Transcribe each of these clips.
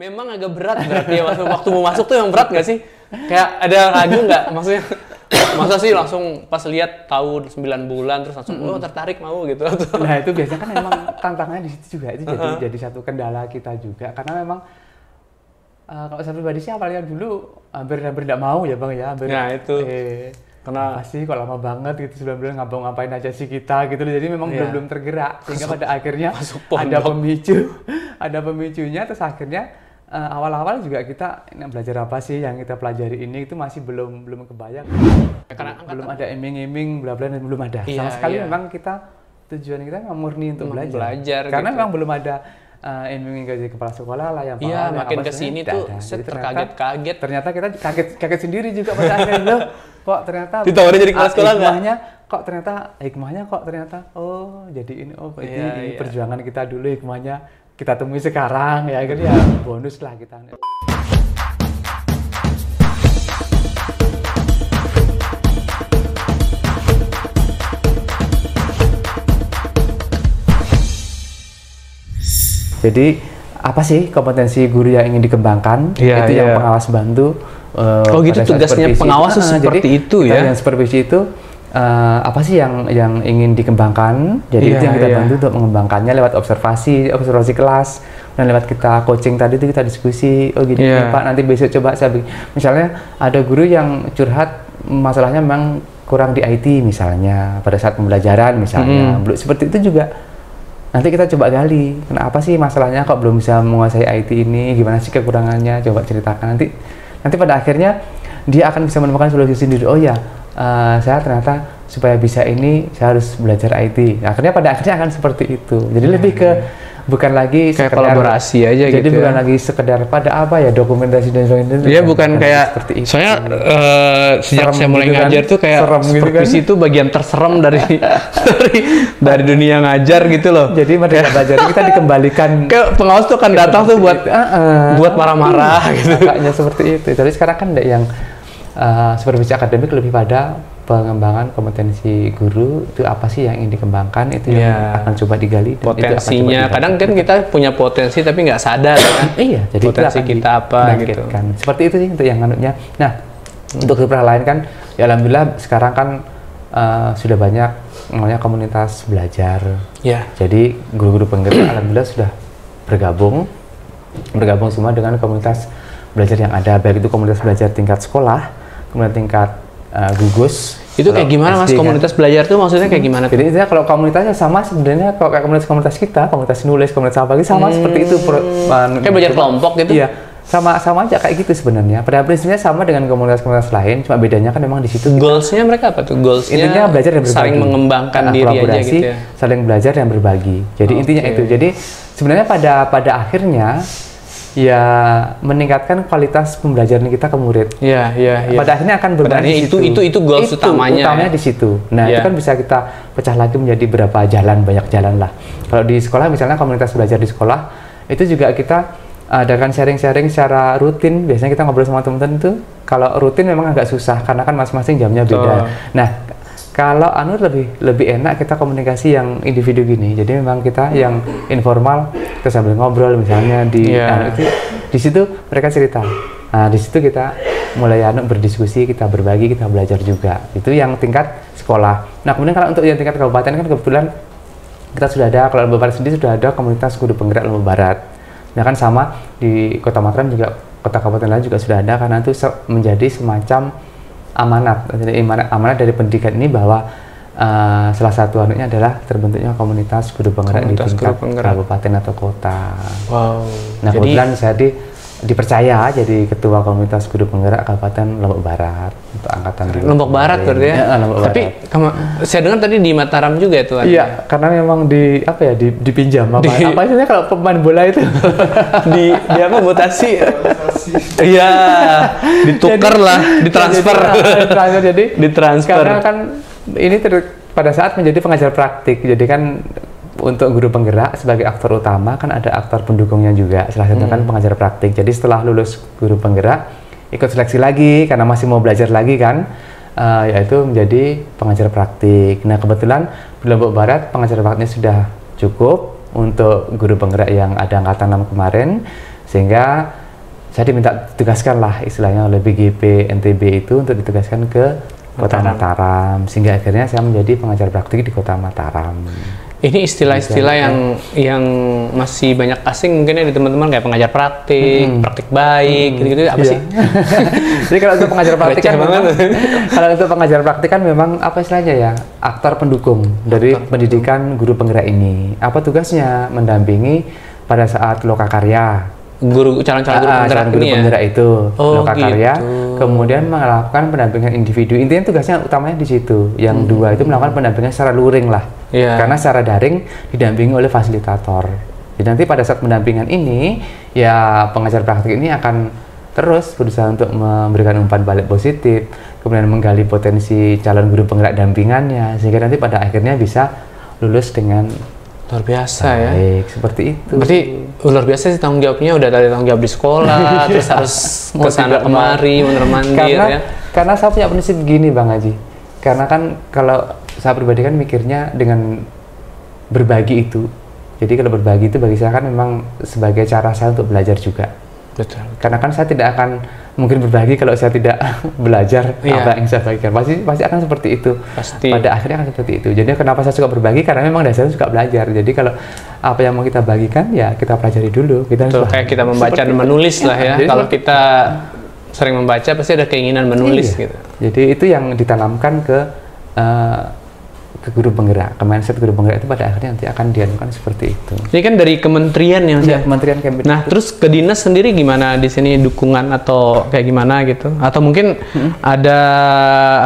Memang agak berat berarti ya waktu mau masuk tuh yang berat nggak sih? Kayak ada ragu nggak? Maksudnya masa sih langsung pas lihat tahu 9 bulan terus langsung oh tertarik mau gitu. Nah itu biasanya kan memang tantangannya di situ juga itu jadi satu kendala kita juga karena memang kalau saya pribadi sih awalnya dulu hampir tidak mau ya Bang ya. Nah itu. Karena pasti kok lama banget gitu 9 bulan ngapain aja sih kita gitu loh. Jadi memang belum tergerak sehingga pada akhirnya ada pemicunya terus akhirnya awal-awal juga kita belajar apa sih yang kita pelajari ini itu masih belum kebayang. Karena belum ada iming-iming bla bla dan belum ada. Sama sekali memang kita tujuan kita memang murni untuk belajar. Karena memang belum ada iming-iming gaji kepala sekolah lah yang paham. Iya, makin kesini tuh terkaget-kaget. Ternyata kita kaget sendiri juga pada akhirnya loh. Kok ternyata ditawarin jadi kepala sekolah hikmahnya kok ternyata oh jadi ini ini perjuangan kita dulu hikmahnya kita temui sekarang ya kan ya bonus lah kita. Jadi apa sih kompetensi guru yang ingin dikembangkan? Itu yang pengawas bantu. Oh gitu tugasnya pengawas seperti itu ya? Yang supervisi itu apa sih yang ingin dikembangkan? Jadi itu yang kita bantu untuk mengembangkannya lewat observasi kelas dan lewat kita coaching tadi itu kita diskusi. Oh gini Pak, nanti besok coba saya misalnya ada guru yang curhat masalahnya memang kurang di IT misalnya pada saat pembelajaran misalnya. Seperti itu juga. Nanti kita coba gali, kenapa sih masalahnya kok belum bisa menguasai IT ini, gimana sih kekurangannya, coba ceritakan. Nanti pada akhirnya dia akan bisa menemukan solusi sendiri. Oh ya, saya ternyata supaya bisa ini saya harus belajar IT. Akhirnya pada akhirnya akan seperti itu. Jadi lebih ke bukan lagi kayak kolaborasi aja jadi gitu. Jadi bukan lagi sekedar pada apa ya dokumentasi dan sebagainya. Iya bukan kayak seperti itu. Soalnya sejak saya mulai ngajar tuh kayak supervisi itu bagian terserem dari dunia ngajar gitu loh. Jadi merdeka belajar kita dikembalikan. Kayak pengawas tuh kan datang tuh buat marah-marah gitu. Makanya seperti itu. Tapi sekarang kan yang supervisi akademik lebih pada pengembangan kompetensi guru itu apa sih yang ingin dikembangkan itu yang akan coba digali potensinya kadang kan kita punya potensi tapi nggak sadar kan iya jadi potensi kita apa gitu seperti itu sih untuk yang anutnya. Nah untuk kiprah lain kan ya alhamdulillah sekarang kan sudah banyak namanya komunitas belajar jadi guru-guru penggerak alhamdulillah sudah bergabung semua dengan komunitas belajar yang ada baik itu komunitas belajar tingkat sekolah kemudian tingkat gugus. Itu kayak gimana Mas komunitas belajar tuh maksudnya kayak gimana? Jadi intinya kalau komunitasnya sama sebenarnya kalau kayak komunitas kita, komunitas nulis, komunitas apa gitu sama seperti itu. Kayak belajar kelompok gitu? Iya, sama aja kayak gitu sebenarnya. Pada prinsipnya sama dengan komunitas-komunitas lain, cuma bedanya kan memang di situ. Goalsnya mereka apa tuh? Goalsnya intinya belajar dan berbagi. Saling mengembangkan diri aja gitu ya? Saling belajar dan berbagi. Jadi intinya itu. Jadi sebenarnya pada akhirnya ya meningkatkan kualitas pembelajaran kita ke murid. Iya. Pada akhirnya akan berbagi itu goals utamanya di situ. Nah, itu kan bisa kita pecah lagi menjadi berapa jalan, banyak jalan lah. Kalau di sekolah misalnya komunitas belajar di sekolah, itu juga kita adakan sharing-sharing secara rutin. Biasanya kita ngobrol sama teman-teman itu kalau rutin memang agak susah karena kan masing-masing jamnya beda. Nah, kalau lebih enak kita komunikasi yang individu gini. Jadi memang kita yang informal kita sambil ngobrol misalnya di situ mereka cerita. Nah, di situ kita mulai berdiskusi, kita berbagi, kita belajar juga. Itu yang tingkat sekolah. Nah, kemudian kalau untuk yang tingkat kabupaten kan kebetulan kita sudah ada kalau Lombok Barat sendiri sudah ada komunitas guru penggerak Lombok Barat. Nah, kan sama di Kota Mataram juga kota kabupaten lain juga sudah ada karena itu menjadi semacam amanat dari pendidikan ini bahwa salah satu anutnya adalah terbentuknya komunitas guru penggerak di tingkat kabupaten atau kota. Wow. Nah kebetulan saya dipercaya jadi ketua komunitas guru penggerak Kabupaten Lombok Barat untuk angkatan Lombok Barat berarti ya? Tapi saya dengar tadi di Mataram juga itu. Iya, karena memang dipinjam apa istilahnya kalau pemain bola itu di apa mutasi. Iya, ditukar lah, ditransfer. Jadi ditransfer. Karena kan ini pada saat menjadi pengajar praktik, jadi kan untuk guru penggerak sebagai aktor utama kan ada aktor pendukungnya juga, salah satu kan pengajar praktik. Jadi setelah lulus guru penggerak ikut seleksi lagi karena masih mau belajar lagi kan, yaitu menjadi pengajar praktik. Nah kebetulan di Lombok Barat pengajar praktiknya sudah cukup untuk guru penggerak yang ada angkatan 6 kemarin, Sehingga saya diminta ditugaskan lah istilahnya oleh BGP NTB itu untuk ditugaskan ke Kota Mataram, sehingga akhirnya saya menjadi pengajar praktik di Kota Mataram. Ini istilah-istilah yang masih banyak asing mungkin ya di teman-teman, kayak pengajar praktik, praktik baik, gitu-gitu apa sih? Jadi kalau untuk pengajar praktik kan kalau untuk pengajar praktik kan memang apa istilahnya ya, aktor pendukung dari pendidikan guru penggerak ini. Apa tugasnya? Mendampingi pada saat lokakarya. Calon-calon guru penggerak itu lokakarya, gitu. kemudian melakukan pendampingan individu. Intinya tugasnya utamanya di situ. Yang dua itu melakukan pendampingan secara luring lah, karena secara daring didampingi oleh fasilitator. Jadi nanti pada saat pendampingan ini, ya pengajar praktik ini akan terus berusaha untuk memberikan umpan balik positif, kemudian menggali potensi calon guru penggerak dampingannya, sehingga nanti pada akhirnya bisa lulus dengan luar biasa ya. Seperti itu. Berarti luar biasa sih tanggung jawabnya, udah dari tanggung jawab di sekolah, terus harus kesana kemari, mondar-mandir ya. Karena saya punya prinsip gini Bang Haji. Karena kan kalau saya pribadi kan mikirnya dengan berbagi itu. Jadi kalau berbagi itu bagi saya kan memang sebagai cara saya untuk belajar juga. Betul. Karena kan saya tidak akan mungkin berbagi kalau saya tidak belajar apa yang saya bagikan. Pasti akan seperti itu. Pasti. Pada akhirnya akan seperti itu. Jadi kenapa saya suka berbagi? Karena memang dasarnya suka belajar. Jadi kalau apa yang mau kita bagikan ya kita pelajari dulu. Kayak kita membaca dan menulis lah ya. Kalau kita sering membaca pasti ada keinginan menulis gitu. Jadi itu yang ditanamkan ke guru penggerak, ke mindset guru penggerak itu pada akhirnya nanti akan dianukan seperti itu. Ini kan dari kementerian ya, Kementerian Kemdikbud. Nah, terus ke dinas sendiri gimana di sini, dukungan atau kayak gimana gitu? Atau mungkin ada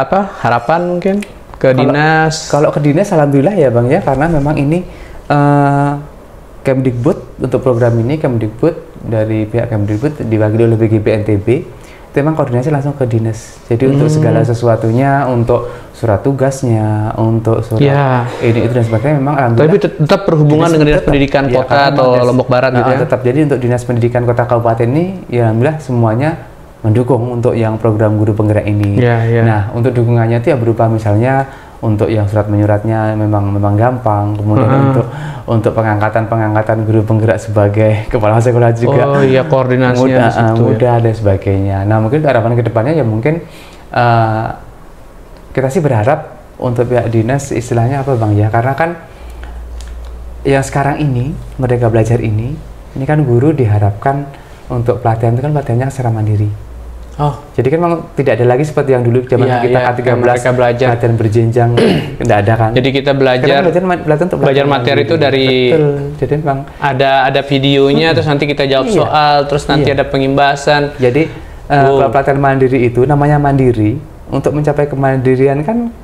apa harapan mungkin ke dinas? Kalau ke dinas, alhamdulillah ya Bang ya, karena memang ini Kemdikbud untuk program ini Kemdikbud dari pihak Kemdikbud diwakili oleh BGP NTB. Itu memang koordinasi langsung ke dinas. Jadi untuk segala sesuatunya, untuk surat tugasnya, untuk surat ini itu dan sebagainya memang alhamdulillah. Tapi tetap berhubungan dengan dinas pendidikan kota atau Lombok Barat gitu ya. Tetap. Jadi untuk dinas pendidikan kota kabupaten ini ya alhamdulillah semuanya mendukung untuk yang program guru penggerak ini. Nah, untuk dukungannya itu ya berupa misalnya untuk yang surat menyuratnya memang gampang, kemudian untuk pengangkatan guru penggerak sebagai kepala sekolah juga koordinasinya mudah dan sebagainya. Nah mungkin harapan kedepannya ya mungkin kita sih berharap untuk pihak dinas istilahnya apa Bang ya, karena kan yang sekarang ini Merdeka Belajar ini kan guru diharapkan untuk pelatihan itu kan pelatihannya secara mandiri. Jadi kan memang tidak ada lagi seperti yang dulu zaman kita K13 pelatihan berjenjang, tidak ada kan. Jadi kita belajar materi itu dari Jadi memang ada videonya, terus nanti kita jawab soal, terus nanti ada pengimbasan. Jadi pelatihan mandiri itu namanya mandiri. Untuk mencapai kemandirian kan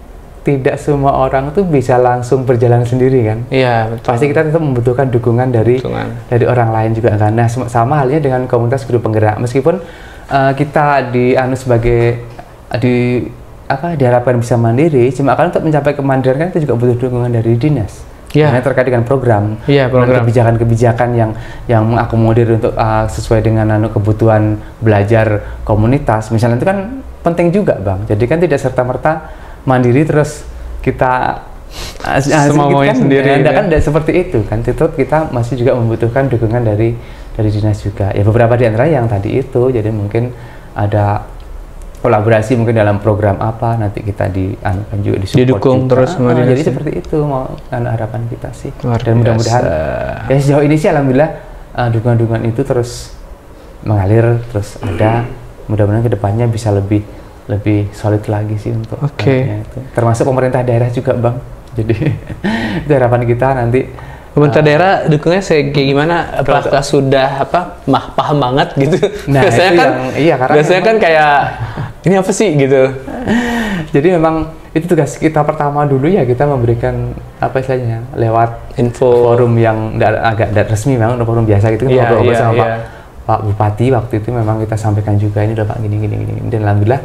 tidak semua orang tuh bisa langsung berjalan sendiri kan. Iya, betul. Pasti kita tetap membutuhkan dukungan dari orang lain juga kan. Nah, sama halnya dengan komunitas guru penggerak. Meskipun kita diharapkan bisa mandiri, cuma kan untuk mencapai kemandirian kan itu juga butuh dukungan dari dinas. Karena terkait dengan program, kebijakan-kebijakan yang mengakomodir untuk sesuai dengan kebutuhan belajar komunitas. Misalnya itu kan penting juga Bang. Jadi kan tidak serta-merta mandiri terus kita semaunya sendiri. Kan tidak seperti itu kan. Tetap kita masih juga membutuhkan dukungan dari dinas juga. Ya beberapa di antara yang tadi itu. Jadi mungkin ada kolaborasi mungkin dalam program apa nanti kita didukung terus sama dinas. Jadi seperti itu mau harapan kita sih. Dan mudah-mudahan ya sejauh ini sih alhamdulillah dukungan-dukungan itu terus mengalir, terus ada. Mudah-mudahan kedepannya bisa lebih solid lagi sih untuk itu. Termasuk pemerintah daerah juga Bang. Jadi itu harapan kita nanti. Pemerintah daerah dukungnya kayak gimana? Apakah sudah paham banget gitu? Nah, biasanya kan kayak ini apa sih gitu. Jadi memang itu tugas kita pertama dulu ya, kita memberikan apa istilahnya lewat info forum yang agak resmi memang, forum biasa gitu kan, ngobrol sama Pak Bupati waktu itu memang kita sampaikan juga ini udah Pak gini dan alhamdulillah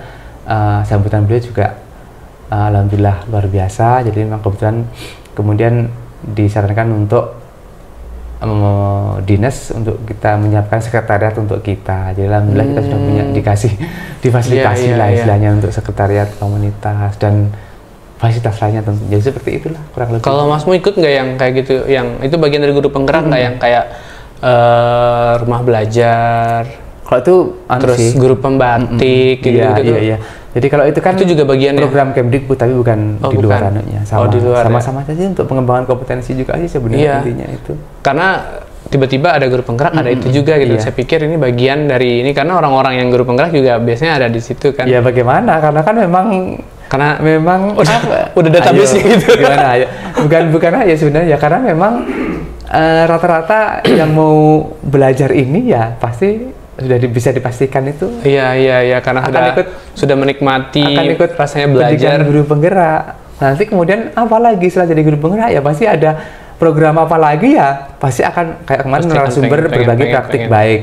sambutan beliau juga alhamdulillah luar biasa. Jadi memang kebetulan kemudian disarankan untuk dinas untuk kita menyiapkan sekretariat untuk kita. Jadi alhamdulillah kita sudah punya difasilitasi istilahnya untuk sekretariat komunitas dan fasilitas lainnya tentu. Jadi seperti itulah kurang lebih. Kalau Masmu ikut nggak yang kayak gitu, yang itu bagian dari guru penggerak nggak yang kayak rumah belajar. Kalau itu Terus sih, guru pembatik gitu. iya. Jadi kalau itu kan Itu juga bagian program Kemdikbud tapi bukan di luar bukan. anunya. Di luar, sama-sama saja untuk pengembangan kompetensi juga sih sebenarnya intinya itu. Karena tiba-tiba ada guru penggerak, ada itu juga gitu. Iya. Saya pikir ini bagian dari ini karena orang-orang yang guru penggerak juga biasanya ada di situ kan. Ya bagaimana? Karena kan memang udah database gitu. Gimana ya? Bukan ya sebenarnya ya karena memang rata-rata yang mau belajar ini ya pasti sudah bisa dipastikan itu. Iya karena sudah menikmati akan ikut rasanya belajar guru penggerak. Nanti kemudian apa lagi setelah jadi guru penggerak ya pasti ada program apa lagi ya pasti akan kayak kemarin narasumber berbagi praktik baik.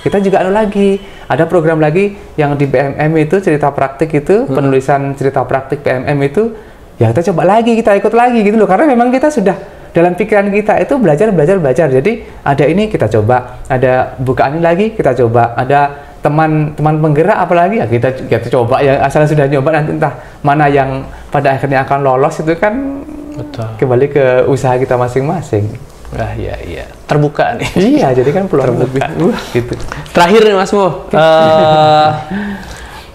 Kita juga ada program lagi yang di PMM itu cerita praktik itu penulisan cerita praktik PMM itu ya kita coba lagi kita ikut lagi gitu loh karena memang kita sudah dalam pikiran kita itu belajar. Jadi ada ini kita coba, ada bukaan ini lagi kita coba, ada teman penggerak apalagi ya kita coba ya asal sudah nyoba nanti entah mana yang pada akhirnya akan lolos itu kan kembali ke usaha kita masing-masing. Iya terbuka nih. Iya jadi kan peluang lebih gitu. Terakhir nih Mas Mo,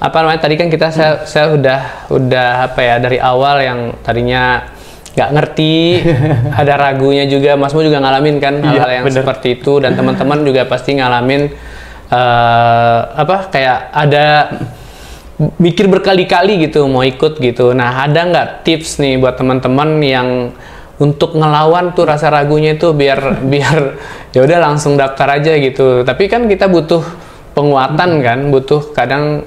apa namanya tadi kan saya udah apa ya dari awal yang tadinya nggak ngerti, ada ragunya juga, Mas Mo juga ngalamin kan hal-hal yang seperti itu dan teman-teman juga pasti ngalamin kayak ada mikir berkali-kali gitu mau ikut gitu. Nah ada nggak tips nih buat teman-teman yang untuk ngelawan tuh rasa ragunya itu biar ya udah langsung daftar aja gitu. Tapi kan kita butuh penguatan kan, butuh kadang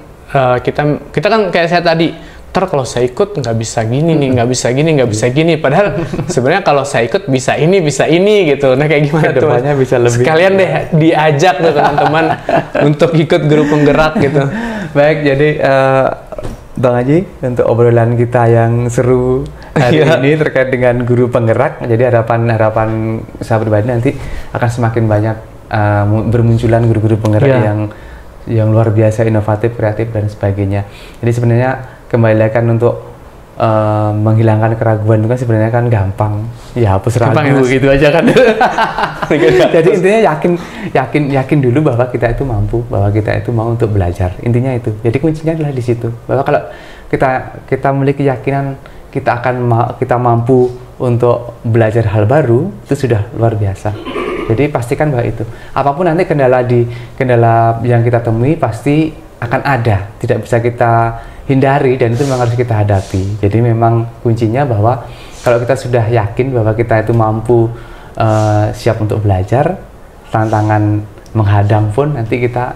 kita kan kayak saya tadi. Kalau saya ikut nggak bisa gini nih, nggak bisa gini. Padahal sebenarnya kalau saya ikut bisa ini gitu. Nah kayak gimana tuh? Bisa lebih. Sekalian deh diajak tuh teman-teman untuk ikut guru penggerak gitu. Baik, jadi Bang Haji untuk obrolan kita yang seru hari ini terkait dengan guru penggerak. Jadi harapan saya pribadi nanti akan semakin banyak bermunculan guru-guru penggerak yang luar biasa, inovatif, kreatif dan sebagainya. Jadi sebenarnya kembali lagi kan untuk menghilangkan keraguan itu kan sebenarnya kan gampang ya hapus ragu gitu aja kan. Jadi intinya yakin dulu bahwa kita itu mampu, bahwa kita itu mau untuk belajar, intinya itu. Jadi kuncinya adalah di situ bahwa kalau kita memiliki keyakinan kita mampu untuk belajar hal baru itu sudah luar biasa. Jadi pastikan bahwa itu apapun nanti kendala yang kita temui pasti akan ada, tidak bisa kita hindari dan itu memang harus kita hadapi. Jadi memang kuncinya bahwa kalau kita sudah yakin bahwa kita itu mampu siap untuk belajar, tantangan menghadang pun nanti kita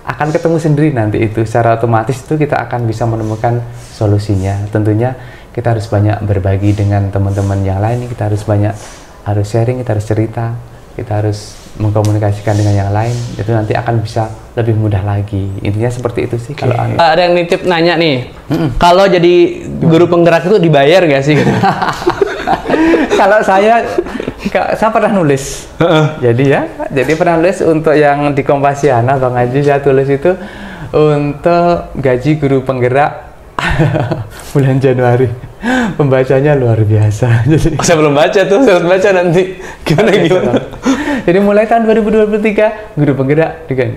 akan ketemu sendiri nanti itu secara otomatis itu kita akan bisa menemukan solusinya. Tentunya kita harus banyak berbagi dengan teman-teman yang lain, kita harus sharing, kita harus cerita, kita harus mengkomunikasikan dengan yang lain, itu nanti akan bisa lebih mudah lagi. Intinya seperti itu sih. Kalau ada yang nitip nanya nih, kalau jadi guru penggerak itu dibayar nggak sih? Kalau saya pernah nulis. Jadi pernah nulis untuk yang di Kompasiana, Bang Haji, saya tulis itu untuk gaji guru penggerak bulan Januari. Pembacanya luar biasa. Jadi saya belum baca tuh, saya harus baca nanti. Gimana? Jadi mulai tahun 2023 guru penggerak dengan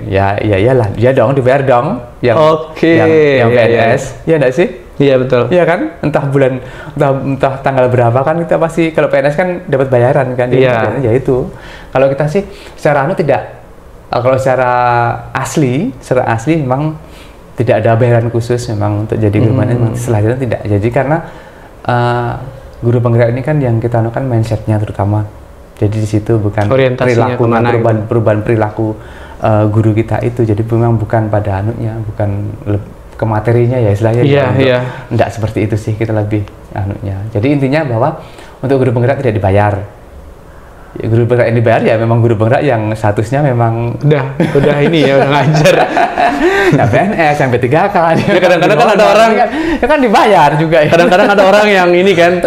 iyalah dia dong dibayar dong yang PNS ya enggak sih? Iya betul. Iya kan? Entah tanggal berapa kan kita pasti kalau PNS kan dapat bayaran kan. Iya. Ya itu. Kalau kita sih secara tidak. Kalau secara asli memang tidak ada bayaran khusus memang untuk jadi guru PNS memang selanjutnya tidak. Jadi karena guru penggerak ini kan yang kita anukan mindsetnya terutama. Jadi di situ bukan perilaku perubahan perilaku guru kita itu. Jadi memang bukan pada anunya, bukan ke materinya ya istilahnya. Enggak seperti itu sih, kita lebih anunya. Jadi intinya bahwa untuk guru penggerak tidak dibayar. Ya, guru penggerak yang dibayar ya memang guru penggerak yang statusnya memang udah ini ya udah ngajar. Nah, PNS yang P3K. Ya, kadang-kadang kan ada orang kan dibayar juga ya. Kadang-kadang ada orang yang ini kan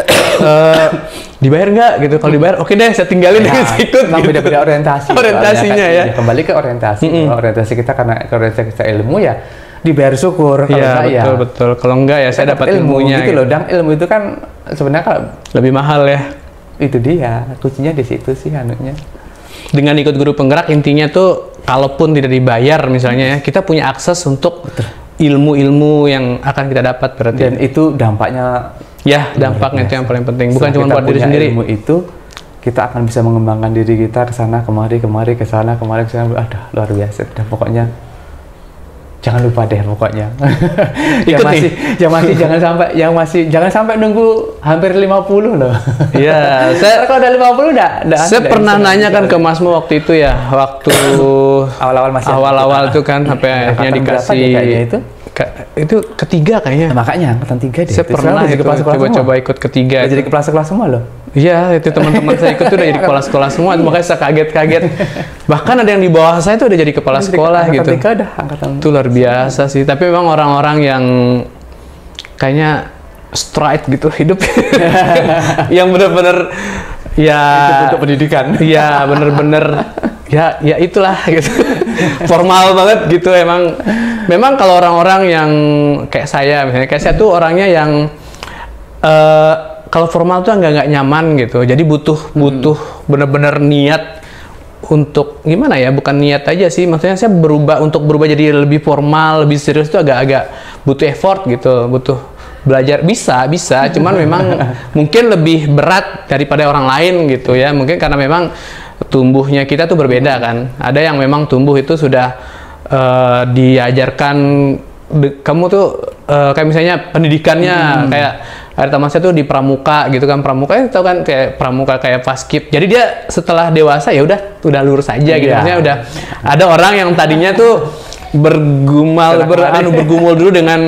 dibayar nggak gitu. Kalau dibayar oke deh saya tinggalin saya ikut. Memang beda-beda orientasinya ya. Kembali ke orientasi. Orientasi kita karena orientasi kita ilmu ya dibayar syukur. Kalau enggak betul. Kalau enggak ya saya dapat ilmunya gitu loh. Dan ilmu itu kan sebenarnya kalau lebih mahal ya. Itu dia kuncinya di situ sih anunya. dengan ikut guru penggerak intinya tuh kalaupun tidak dibayar misalnya ya, kita punya akses untuk ilmu-ilmu yang akan kita dapat berarti. Dan itu dampaknya dampaknya itu yang paling penting. Bukan cuma buat diri sendiri. Ilmu itu kita akan bisa mengembangkan diri kita ke sana kemari ke sana kemari ke sana. Aduh, luar biasa. Dan pokoknya jangan lupa deh pokoknya. Jangan sampai nunggu hampir 50 loh. Iya, kalau udah 50 saya pernah nanya kan ke Mas Mo waktu itu ya, waktu awal-awal itu kan sampai akhirnya dikasih itu ketiga kayaknya. Makanya angkatan 3 deh. Saya pernah itu coba ikut ketiga. Jadi kepala sekolah semua loh. Iya, itu teman-teman saya ikut tuh udah jadi kepala sekolah semua, makanya saya kaget-kaget. Bahkan ada yang di bawah saya tuh udah jadi kepala sekolah gitu. Itu luar biasa sih. Tapi memang orang-orang yang kayaknya straight gitu hidup, yang benar-benar untuk pendidikan. Iya, benar-benar ya itulah gitu. Formal banget gitu emang. Memang kalau orang-orang yang kayak saya tuh orangnya yang kalau formal tuh nggak nyaman gitu. Jadi butuh bener-bener niat untuk gimana ya? Bukan niat aja sih. Maksudnya saya untuk berubah jadi lebih formal, lebih serius tuh agak butuh effort gitu. Butuh belajar bisa. Cuman memang mungkin lebih berat daripada orang lain gitu ya. Mungkin karena memang tumbuhnya kita tuh berbeda kan. Ada yang memang tumbuh itu sudah diajarkan kamu tuh kayak misalnya pendidikannya kayak ada teman saya tuh di pramuka gitu kan, pramuka itu kan kayak pramuka kayak paskib. Jadi dia setelah dewasa ya udah lurus aja gitu. Maksudnya udah ada orang yang tadinya tuh bergumul dulu dengan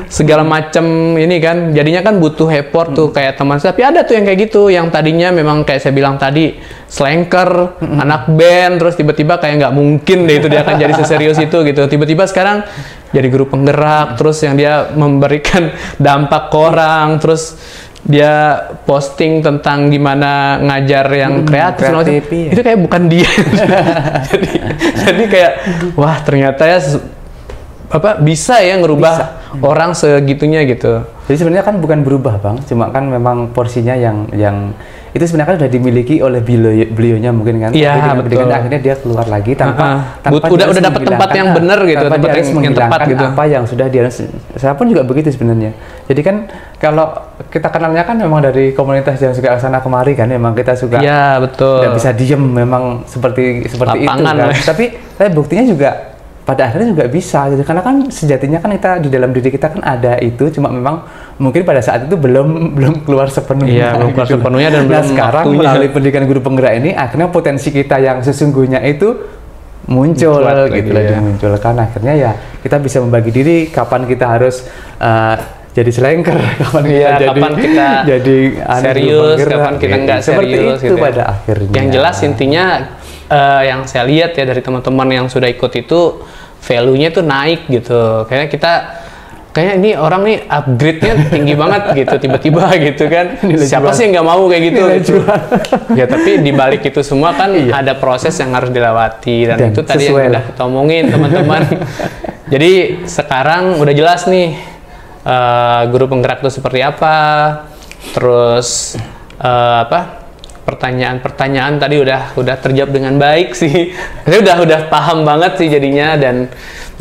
segala macam ini kan, jadinya kan butuh effort tuh kayak teman saya. Tapi ada tuh yang kayak gitu, yang tadinya memang kayak saya bilang tadi slanker, anak band, terus tiba-tiba kayak nggak mungkin deh itu dia akan jadi seserius itu gitu. Tiba-tiba sekarang jadi guru penggerak, terus yang dia memberikan dampak ke orang, terus dia posting tentang gimana ngajar yang kreatif ya. Itu kayak bukan dia. jadi kayak wah ternyata ya bisa ya ngerubah orang segitunya gitu. Jadi sebenarnya kan bukan berubah Bang, cuma kan memang porsinya yang itu sebenarnya kan sudah dimiliki oleh beliaunya mungkin kan. Iya, betul. Akhirnya dia keluar lagi tanpa udah dapat tempat yang benar gitu, tempat yang tepat gitu. Apa yang sudah dia, saya pun juga begitu sebenarnya. Jadi kan kalau kita kenalnya kan memang dari komunitas yang suka sana kemari kan, memang kita suka. Iya, betul. Tidak bisa diem memang seperti Lapangan, itu kan. Tapi buktinya juga pada akhirnya juga bisa gitu, karena kan sejatinya kan kita di dalam diri kita kan ada itu, cuma memang mungkin pada saat itu belum keluar sepenuhnya. Belum keluar sepenuhnya dan belum sekarang waktunya. Melalui pendidikan guru penggerak ini akhirnya potensi kita yang sesungguhnya itu muncul gitu dimunculkan. Akhirnya ya kita bisa membagi diri kapan kita harus jadi selengker, kapan kita jadi serius, kapan kita nggak serius itu gitu. Pada akhirnya. Yang jelas intinya yang saya lihat ya dari teman-teman yang sudah ikut itu value-nya tuh naik gitu. Kayaknya ini orang nih upgrade-nya tinggi banget gitu tiba-tiba gitu kan. Siapa sih yang nggak mau kayak gitu? Ya tapi di balik itu semua kan ada proses yang harus dilewati dan itu tadi yang udah kita omongin teman-teman. Jadi sekarang udah jelas nih guru penggerak itu seperti apa. Terus pertanyaan-pertanyaan tadi udah terjawab dengan baik sih. Saya udah paham banget sih jadinya, dan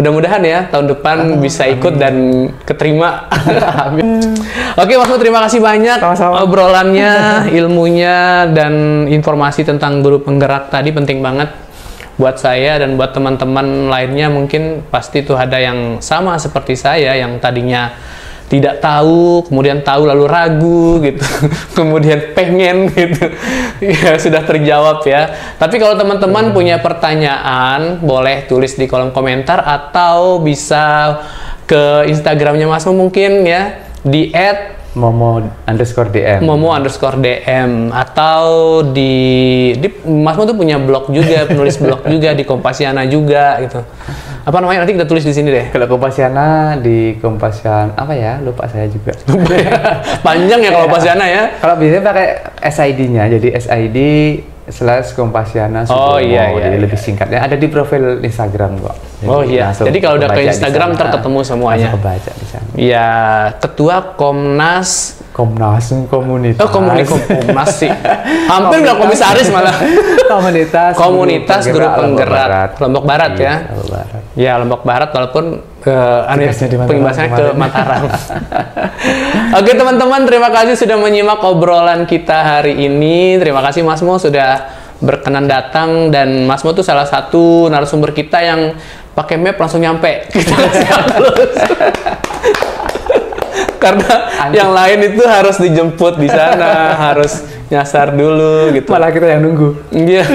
mudah-mudahan ya tahun depan bisa ikut dan keterima. Amin. Oke, Mas Mo, terima kasih banyak obrolannya, ilmunya dan informasi tentang guru penggerak tadi penting banget buat saya dan buat teman-teman lainnya. Mungkin pasti tuh ada yang sama seperti saya yang tadinya tidak tahu, kemudian tahu lalu ragu gitu, kemudian pengen gitu, ya sudah terjawab ya. Tapi kalau teman-teman punya pertanyaan, boleh tulis di kolom komentar atau bisa ke Instagramnya Mas Mo mungkin ya, di @momo_dm atau di Mas Mo tuh punya blog juga, penulis blog juga di Kompasiana juga gitu. Apa namanya, nanti kita tulis di sini deh. Kalau Kompasiana di Kompasiana apa ya, lupa saya juga. Panjang ya kalau Kompasiana ya. Kalau biasanya pakai SID-nya, jadi SID/Kompasiana. Jadi lebih singkatnya ada di profil Instagram kok. Jadi kalau udah ke Instagram terketemu semuanya. Kebaca di sana. Ya, Ketua Komnas Komnas, komunitas. Oh, Komnas sih. Hampir bilang komisaris malah. Komunitas Guru Penggerak Lombok Barat ya. Lombok Barat. Ya, Lombok Barat walaupun pengibasannya ke Mataram. Oke teman-teman, terima kasih sudah menyimak obrolan kita hari ini. Terima kasih Mas Mo sudah berkenan datang, dan Mas Mo tuh salah satu narasumber kita yang pakai map langsung nyampe. Karena yang lain itu harus dijemput di sana, harus nyasar dulu gitu. Malah kita yang nunggu. Iya.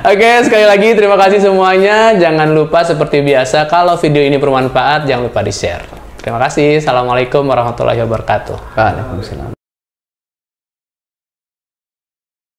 Oke, sekali lagi terima kasih semuanya. Jangan lupa seperti biasa, kalau video ini bermanfaat jangan lupa di-share. Terima kasih. Assalamualaikum warahmatullahi wabarakatuh. Waalaikumsalam.